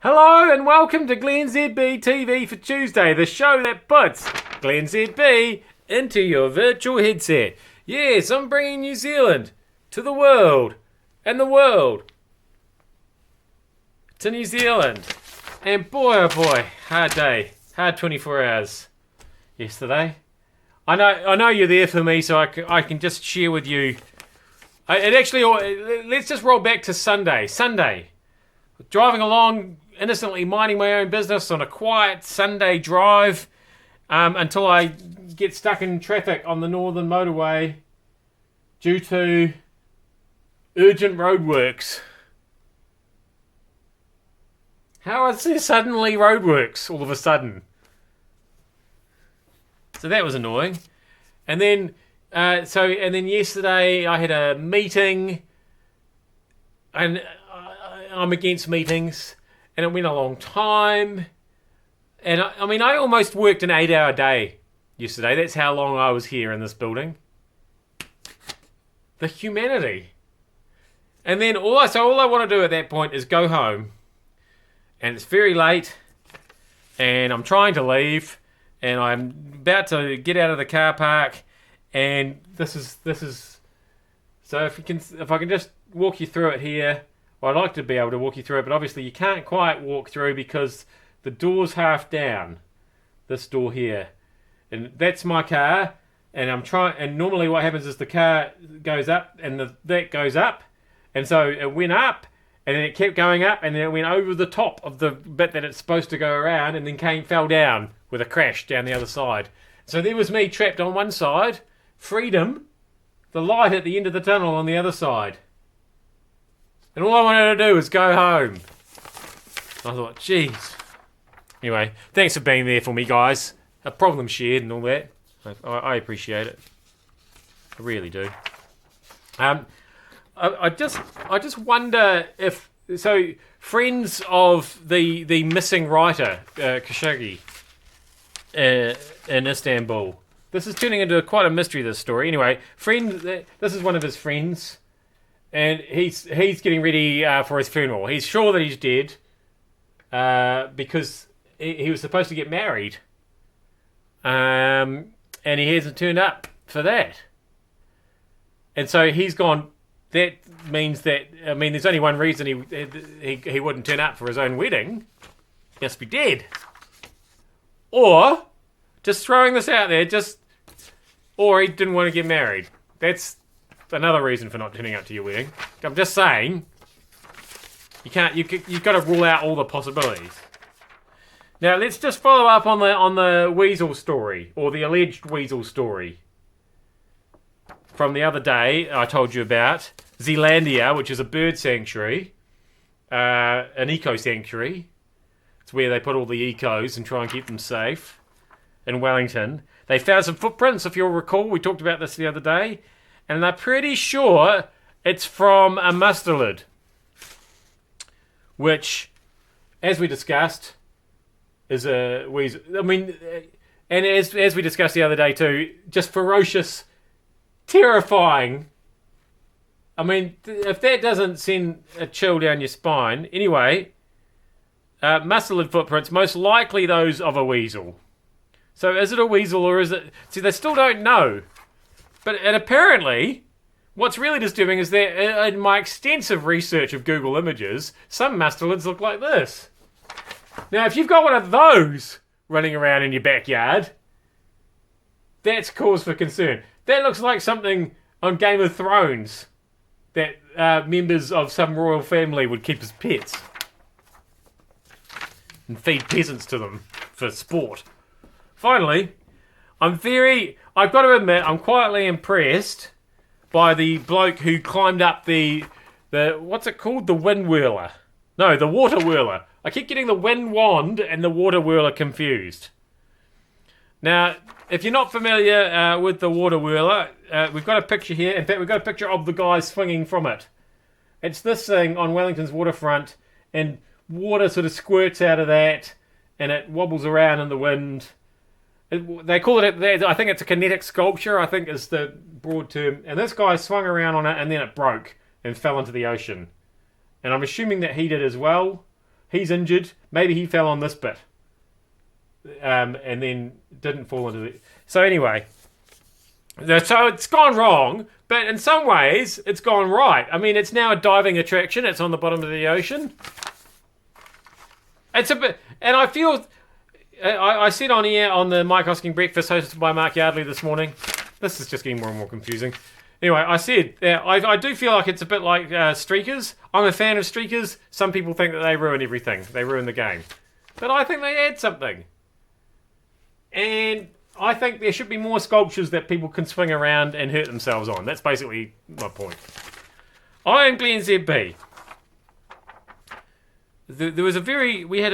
Hello and welcome to glennzb TV for Tuesday, the show that puts glennzb into your virtual headset. Yes, I'm bringing New Zealand to the world and the world to New Zealand. And boy oh boy, hard day, hard 24 hours yesterday. I know you're there for me, so I can just share with you. Let's just roll back to Sunday. Driving along, innocently minding my own business on a quiet Sunday drive until I get stuck in traffic on the northern motorway due to urgent roadworks. How is there suddenly roadworks all of a sudden? So that was annoying. And then yesterday I had a meeting, and I'm against meetings, and it went a long time. And I almost worked an 8-hour day yesterday. That's how long I was here in this building. The humanity. And then all I want to do at that point is go home. And it's very late, and I'm trying to leave, and I'm about to get out of the car park, and this is so if I can just walk you through it here. Well, I'd like to be able to walk you through it, but obviously you can't quite walk through because the door's half down. This door here. And that's my car. And normally what happens is the car goes up and that goes up. And so it went up and then it kept going up and then it went over the top of the bit that it's supposed to go around and then fell down with a crash down the other side. So there was me trapped on one side, freedom, the light at the end of the tunnel on the other side. And all I wanted to do was go home. I thought, jeez. Anyway, thanks for being there for me, guys. A problem shared and all that. I appreciate it. I really do. I just wonder if friends of the missing writer Khashoggi in Istanbul. This is turning into quite a mystery. This story. Anyway, this is one of his friends. And he's getting ready for his funeral. He's sure that he's dead because he was supposed to get married. And he hasn't turned up for that. And so he's gone. That means that, there's only one reason he wouldn't turn up for his own wedding. He must be dead. Or, just throwing this out there, or he didn't want to get married. That's another reason for not turning up to your wedding. I'm just saying, you've got to rule out all the possibilities. Now let's just follow up on the Weasel story, or the alleged Weasel story from the other day. I told you about Zealandia, which is a bird sanctuary, an eco sanctuary. It's where they put all the ecos and try and keep them safe. In Wellington, they found some footprints. If you'll recall, we talked about this the other day. And they're pretty sure it's from a mustelid, which, as we discussed, is a weasel. And as we discussed the other day too, just ferocious, terrifying. If that doesn't send a chill down your spine. Anyway, mustelid footprints, most likely those of a weasel. So is it a weasel or is it... See, they still don't know. And apparently, what's really disturbing is that in my extensive research of Google Images, some mustelids look like this. Now, if you've got one of those running around in your backyard, that's cause for concern. That looks like something on Game of Thrones that members of some royal family would keep as pets and feed peasants to them for sport. Finally, I've got to admit, I'm quietly impressed by the bloke who climbed up the what's it called? The wind whirler. No, the water whirler. I keep getting the wind wand and the water whirler confused. Now, if you're not familiar with the water whirler, we've got a picture here. In fact, we've got a picture of the guy swinging from it. It's this thing on Wellington's waterfront, and water sort of squirts out of that, and it wobbles around in the wind. They call it, I think it's a kinetic sculpture, I think is the broad term. And this guy swung around on it and then it broke and fell into the ocean. And I'm assuming that he did as well. he's injured. Maybe he fell on this bit. And then didn't fall into the... So anyway, so it's gone wrong, but in some ways it's gone right. I mean, it's now a diving attraction. It's on the bottom of the ocean. It's a bit... And I feel... I said on here on the Mike Hosking Breakfast hosted by Mark Yardley this morning. This is just getting more and more confusing. Anyway, I said, I do feel like it's a bit like streakers. I'm a fan of streakers. Some people think that they ruin everything. They ruin the game. But I think they add something. And I think there should be more sculptures that people can swing around and hurt themselves on. That's basically my point. I am glennzb. There was a very... We had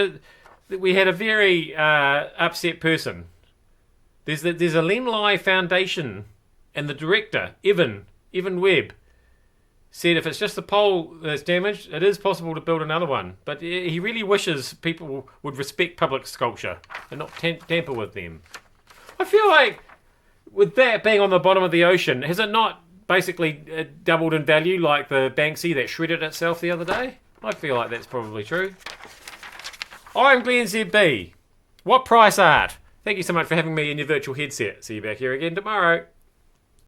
a very upset person. There's a Lemley Foundation, and the director, Evan Webb, said if it's just the pole that's damaged, it is possible to build another one. But he really wishes people would respect public sculpture and not tamper with them. I feel like, with that being on the bottom of the ocean, has it not basically doubled in value like the Banksy that shredded itself the other day? I feel like that's probably true. I'm glennzb. What price art? Thank you so much for having me in your virtual headset. See you back here again tomorrow.